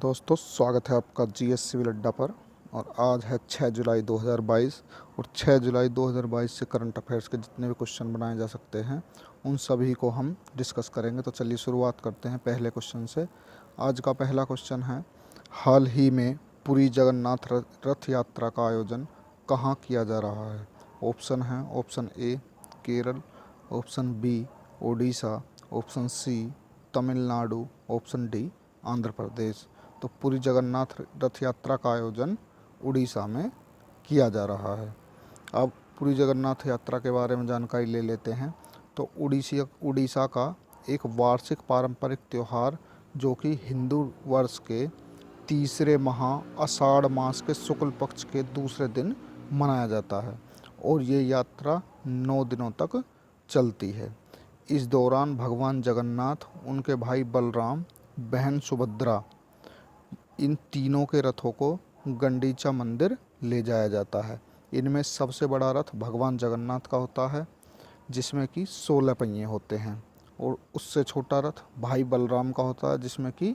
दोस्तों, स्वागत है आपका जीएस सिविल अड्डा पर। और आज है 6 जुलाई 2022 और 6 जुलाई 2022 से करंट अफेयर्स के जितने भी क्वेश्चन बनाए जा सकते हैं उन सभी को हम डिस्कस करेंगे। तो चलिए शुरुआत करते हैं पहले क्वेश्चन से। आज का पहला क्वेश्चन है, हाल ही में पुरी जगन्नाथ रथ यात्रा का आयोजन कहाँ किया जा रहा है? ऑप्शन है, option A Kerala, option B Odisha, option C Tamil Nadu, option D Andhra Pradesh. तो पुरी जगन्नाथ रथ यात्रा का आयोजन उड़ीसा में किया जा रहा है। अब पुरी जगन्नाथ यात्रा के बारे में जानकारी ले लेते हैं। तो उड़ीसा का एक वार्षिक पारंपरिक त्यौहार जो कि हिंदू वर्ष के तीसरे माह आषाढ़ मास के शुक्ल पक्ष के दूसरे दिन मनाया जाता है और ये यात्रा 9 दिनों तक चलती है। इस दौरान भगवान जगन्नाथ, उनके भाई बलराम, बहन सुभद्रा, इन तीनों के रथों को गंडीचा मंदिर ले जाया जाता है। इनमें सबसे बड़ा रथ भगवान जगन्नाथ का होता है जिसमें कि 16 पहिए होते हैं और उससे छोटा रथ भाई बलराम का होता है जिसमें कि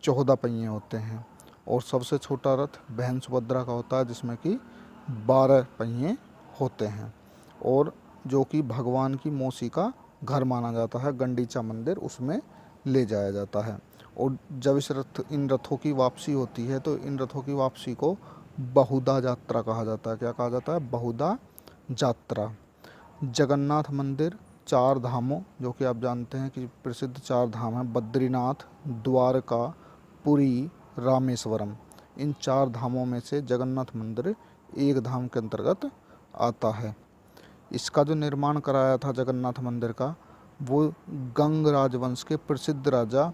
14 पहिए होते हैं और सबसे छोटा रथ बहन सुभद्रा का होता है जिसमें कि 12 पहिए होते हैं और जो कि भगवान की मौसी का घर माना जाता है, गंडीचा मंदिर, उसमें ले जाया जाता है। और जब इन रथों की वापसी होती है तो इन रथों की वापसी को बहुधा यात्रा कहा जाता है। क्या कहा जाता है? बहुधा यात्रा। जगन्नाथ मंदिर 4 धामों, जो कि आप जानते हैं कि प्रसिद्ध 4 धाम हैं, बद्रीनाथ, द्वारका, पुरी, रामेश्वरम। इन 4 धामों में से जगन्नाथ मंदिर एक धाम के अंतर्गत आता है। इसका जो निर्माण कराया था जगन्नाथ मंदिर का, वो गंग राजवंश के प्रसिद्ध राजा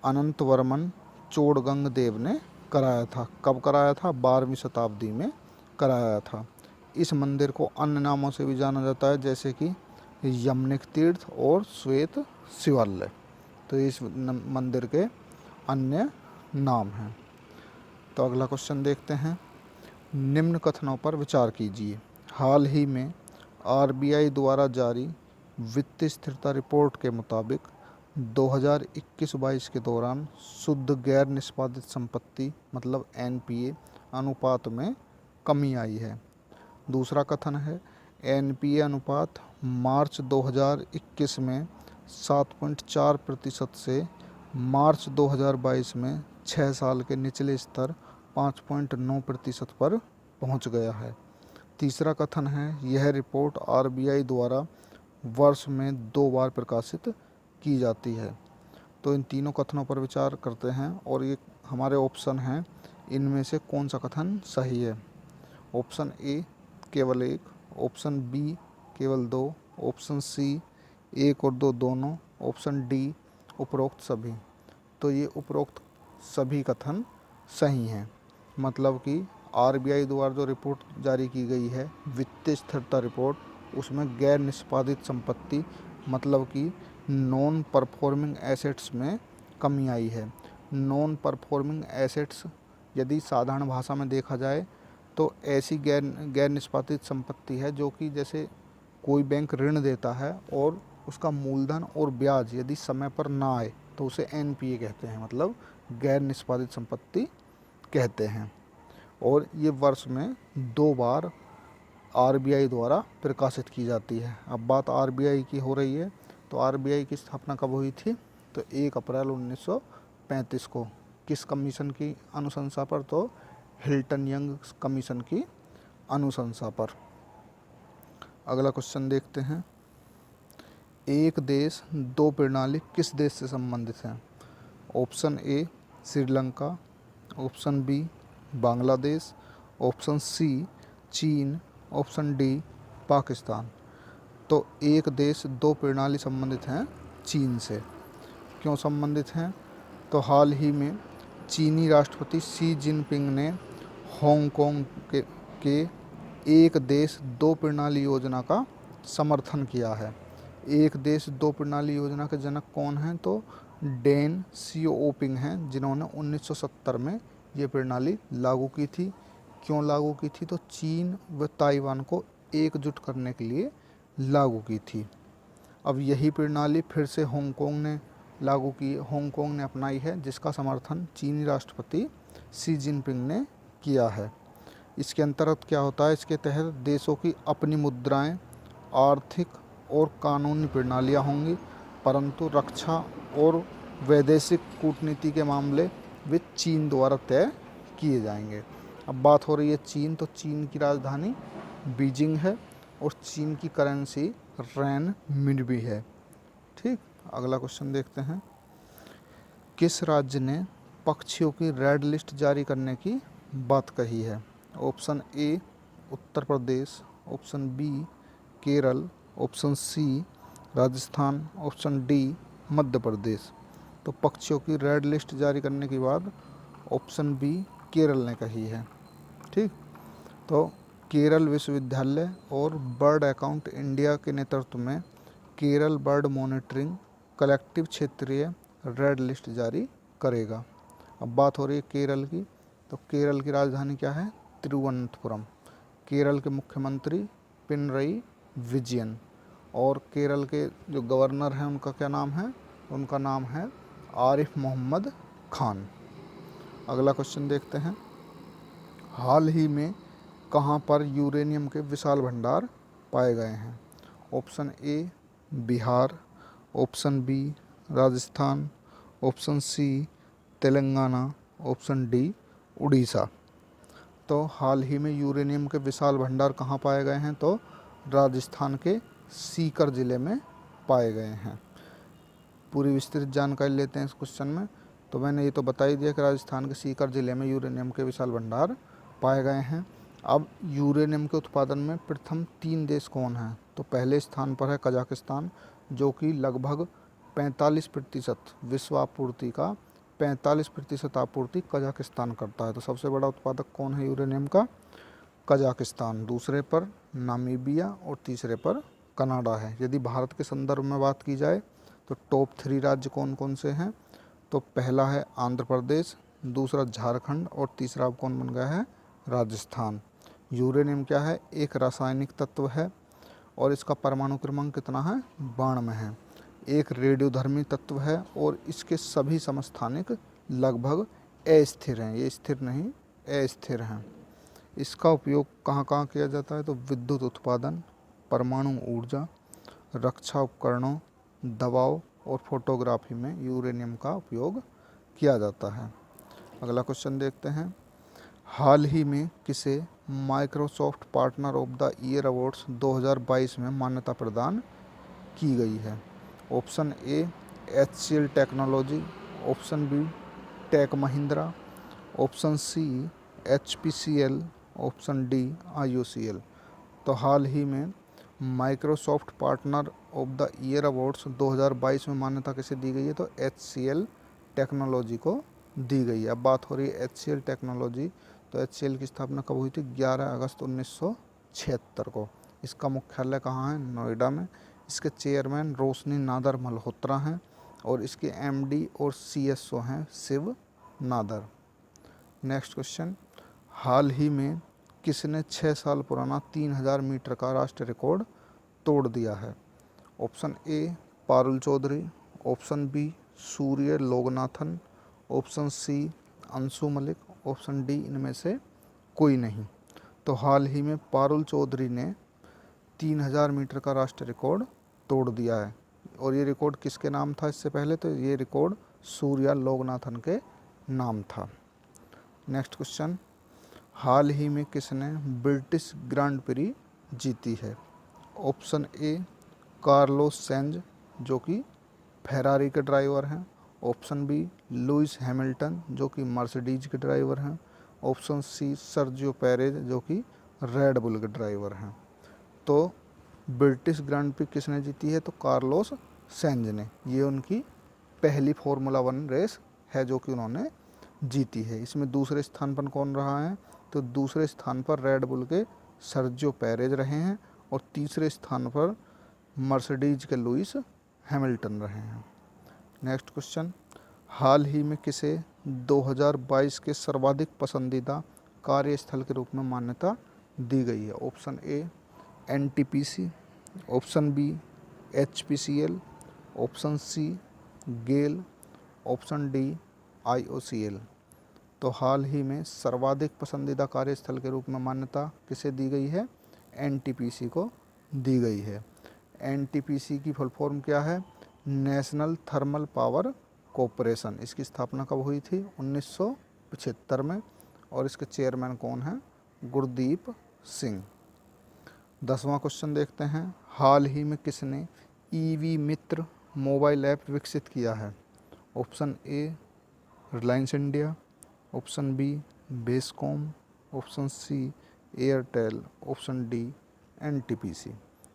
अनंतवर्मन चोड़गंग देव ने कराया था। कब कराया था? 12वीं शताब्दी में कराया था। इस मंदिर को अन्य नामों से भी जाना जाता है जैसे कि यमनिक तीर्थ और श्वेत शिवालय। तो इस मंदिर के अन्य नाम हैं। तो अगला क्वेश्चन देखते हैं। निम्न कथनों पर विचार कीजिए। हाल ही में आरबीआई द्वारा जारी वित्तीय स्थिरता रिपोर्ट के मुताबिक 2021-22 के दौरान शुद्ध गैर निष्पादित संपत्ति मतलब एनपीए अनुपात में कमी आई है। दूसरा कथन है, एनपीए अनुपात मार्च 2021 में 7.4% से मार्च 2022 में 6 साल के निचले स्तर 5.9% पर पहुंच गया है। तीसरा कथन है, यह रिपोर्ट आरबीआई द्वारा वर्ष में 2 बार प्रकाशित की जाती है। तो इन तीनों कथनों पर विचार करते हैं और ये हमारे ऑप्शन हैं, इनमें से कौन सा कथन सही है? ऑप्शन ए केवल 1, ऑप्शन बी केवल 2, ऑप्शन सी 1 और 2 दोनों, ऑप्शन डी उपरोक्त सभी। तो ये उपरोक्त सभी कथन सही हैं। मतलब कि आरबीआई द्वारा जो रिपोर्ट जारी की गई है, वित्तीय स्थिरता रिपोर्ट, उसमें गैर निष्पादित संपत्ति मतलब कि नॉन परफॉर्मिंग एसेट्स में कमी आई है। नॉन परफॉर्मिंग एसेट्स यदि साधारण भाषा में देखा जाए तो ऐसी गैर निष्पादित संपत्ति है जो कि जैसे कोई बैंक ऋण देता है और उसका मूलधन और ब्याज यदि समय पर ना आए तो उसे एनपीए कहते हैं, मतलब गैर निष्पादित संपत्ति कहते हैं। और ये वर्ष में 2 बार आरबीआई द्वारा प्रकाशित की जाती है। अब बात आरबीआई की हो रही है, तो आरबीआई की स्थापना कब हुई थी? तो 1 अप्रैल 1935 को। किस कमीशन की अनुशंसा पर? तो हिल्टन यंग कमीशन की अनुशंसा पर। अगला क्वेश्चन देखते हैं। एक देश दो प्रणाली किस देश से संबंधित है? Option A Sri Lanka, option B Bangladesh, option C चीन, ऑप्शन डी पाकिस्तान। तो एक देश दो प्रणाली संबंधित हैं चीन से। क्यों संबंधित हैं? तो हाल ही में चीनी राष्ट्रपति शी जिनपिंग ने हांगकांग के एक देश दो प्रणाली योजना का समर्थन किया है। एक देश दो प्रणाली योजना के जनक कौन हैं? तो डेन सियोपिंग हैं, जिन्होंने 1970 में ये प्रणाली लागू की थी। क्यों लागू की थी? तो चीन व ताइवान को एकजुट करने के लिए लागू की थी। अब यही प्रणाली फिर से हांगकांग ने लागू की हांगकांग ने अपनाई है, जिसका समर्थन चीनी राष्ट्रपति शी जिनपिंग ने किया है। इसके अंतर्गत क्या होता है, इसके तहत देशों की अपनी मुद्राएं, आर्थिक और कानूनी प्रणालियां होंगी, परंतु रक्षा और वैदेशिक कूटनीति के मामले वे चीन द्वारा तय किए जाएंगे। अब बात हो रही है चीन, तो चीन की राजधानी बीजिंग है और चीन की करेंसी रेनमिनबी है। ठीक, अगला क्वेश्चन देखते हैं। किस राज्य ने पक्षियों की रेड लिस्ट जारी करने की बात कही है? Option A Uttar Pradesh, option B Kerala, option C Rajasthan, option D Madhya Pradesh. तो पक्षियों की रेड लिस्ट जारी करने के बाद ऑप्शन बी केरल ने कही है। ठीक, तो केरल विश्वविद्यालय और बर्ड अकाउंट इंडिया के नेतृत्व में केरल बर्ड मॉनिटरिंग कलेक्टिव क्षेत्रीय रेड लिस्ट जारी करेगा। अब बात हो रही है केरल की, तो केरल की राजधानी क्या है? तिरुवनंतपुरम। केरल के मुख्यमंत्री पिनरई विजयन, और केरल के जो गवर्नर हैं उनका क्या नाम है? उनका नाम है आरिफ मोहम्मद खान। अगला क्वेश्चन देखते हैं। हाल ही में कहाँ पर यूरेनियम के विशाल भंडार पाए गए हैं? Option A Bihar, option B Rajasthan, option C Telangana, option D Orissa. तो हाल ही में यूरेनियम के विशाल भंडार कहाँ पाए गए हैं? तो राजस्थान के सीकर ज़िले में पाए गए हैं। पूरी विस्तृत जानकारी लेते हैं इस क्वेश्चन में। तो मैंने ये तो बता ही दिया कि राजस्थान के सीकर ज़िले में यूरेनियम के विशाल भंडार पाए गए हैं। अब यूरेनियम के उत्पादन में प्रथम 3 देश कौन हैं? तो पहले स्थान पर है कजाकिस्तान, जो कि लगभग 45% विश्व आपूर्ति का 45% आपूर्ति कजाकिस्तान करता है। तो सबसे बड़ा उत्पादक कौन है यूरेनियम का? कजाकिस्तान। दूसरे पर नामीबिया और तीसरे पर कनाडा है। यदि भारत के संदर्भ में बात की जाए तो टॉप 3 राज्य कौन कौन से हैं? तो पहला है आंध्र प्रदेश, दूसरा झारखंड और तीसरा अब कौन बन गया है? राजस्थान। यूरेनियम क्या है? एक रासायनिक तत्व है और इसका परमाणु क्रमांक कितना है? 92 है। एक रेडियोधर्मी तत्व है और इसके सभी समस्थानिक लगभग अस्थिर हैं। ये स्थिर नहीं, अस्थिर हैं। इसका उपयोग कहाँ कहाँ किया जाता है? तो विद्युत उत्पादन, परमाणु ऊर्जा, रक्षा उपकरणों, दवाओं और फोटोग्राफी में यूरेनियम का उपयोग किया जाता है। अगला क्वेश्चन देखते हैं। हाल ही में किसे Microsoft partner of the year awards 2022 में मान्यता प्रदान की गई है? Option A HCL technology, option B tech Mahindra, option C HPCL, option D IOCL। तो हाल ही में Microsoft partner of the year awards 2022 में मान्यता किसे दी गई है? तो HCL टेक्नोलॉजी को दी गई है। अब बात हो रही है HCL टेक्नोलॉजी, तो HCL की स्थापना कब हुई थी? 11 अगस्त 1976 को। इसका मुख्यालय कहाँ है? नोएडा में। इसके चेयरमैन रोशनी नादर मल्होत्रा हैं और इसके MD और CSO हैं शिव नादर। Next question. हाल ही में किसने 6 साल पुराना 3000 मीटर का राष्ट्रीय रिकॉर्ड तोड़ दिया है? Option A Parul Chaudhary, option B Surya Loganathan, option C Anshu Malik, option D इनमें से कोई नहीं। तो हाल ही में पारुल चौधरी ने 3000 मीटर का राष्ट्रीय रिकॉर्ड तोड़ दिया है। और ये रिकॉर्ड किसके नाम था इससे पहले? तो ये रिकॉर्ड सूर्या लोगनाथन के नाम था। Next question. हाल ही में किसने ब्रिटिश ग्रांड प्री जीती है? ऑप्शन ए कार्लोस सेंज, जो कि फेरारी के ड्राइवर हैं, ऑप्शन बी लुइस हैमिल्टन, जो कि मर्सिडीज के ड्राइवर हैं, ऑप्शन सी सर्जियो पेरेज, जो कि रेड बुल के ड्राइवर हैं। तो ब्रिटिश ग्रांड प्री किसने जीती है? तो कार्लोस सेंज ने। ये उनकी पहली फार्मूला 1 रेस है जो कि उन्होंने जीती है। इसमें दूसरे स्थान पर कौन रहा है? तो दूसरे स्थान पर रेड बुल के सर्जियो पेरेज रहे हैं और तीसरे स्थान पर मर्सिडीज के लुइस हैमिल्टन रहे हैं। Next question. हाल ही में किसे 2022 के सर्वाधिक पसंदीदा कार्यस्थल के रूप में मान्यता दी गई है? Option A NTPC, option B HPCL, option C GAIL, option D IOCL। तो हाल ही में सर्वाधिक पसंदीदा कार्यस्थल के रूप में मान्यता किसे दी गई है? NTPC को दी गई है। NTPC की फुल फॉर्म क्या है? National thermal power corporation. इसकी स्थापना कब हुई थी? 1975 में। और इसके चेयरमैन कौन हैं? गुरदीप सिंह। 10वां क्वेश्चन देखते हैं। हाल ही में किसने EV मित्र मोबाइल ऐप विकसित किया है? Option A Reliance India, option B BESCOM, option C Airtel, option D NTPC।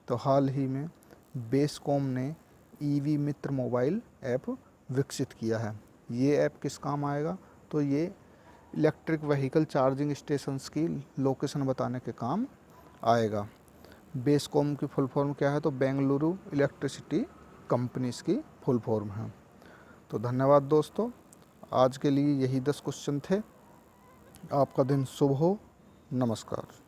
तो हाल ही में बेस्कॉम ने EV मित्र मोबाइल ऐप विकसित किया है। ये ऐप किस काम आएगा? तो ये इलेक्ट्रिक व्हीकल चार्जिंग स्टेशंस की लोकेशन बताने के काम आएगा। बेस्कॉम की फुल फॉर्म क्या है? तो बेंगलुरु इलेक्ट्रिसिटी कंपनी इसकी फुल फॉर्म है। तो धन्यवाद दोस्तों, आज के लिए यही 10 क्वेश्चन थे। आपका दिन शुभ हो। नमस्कार।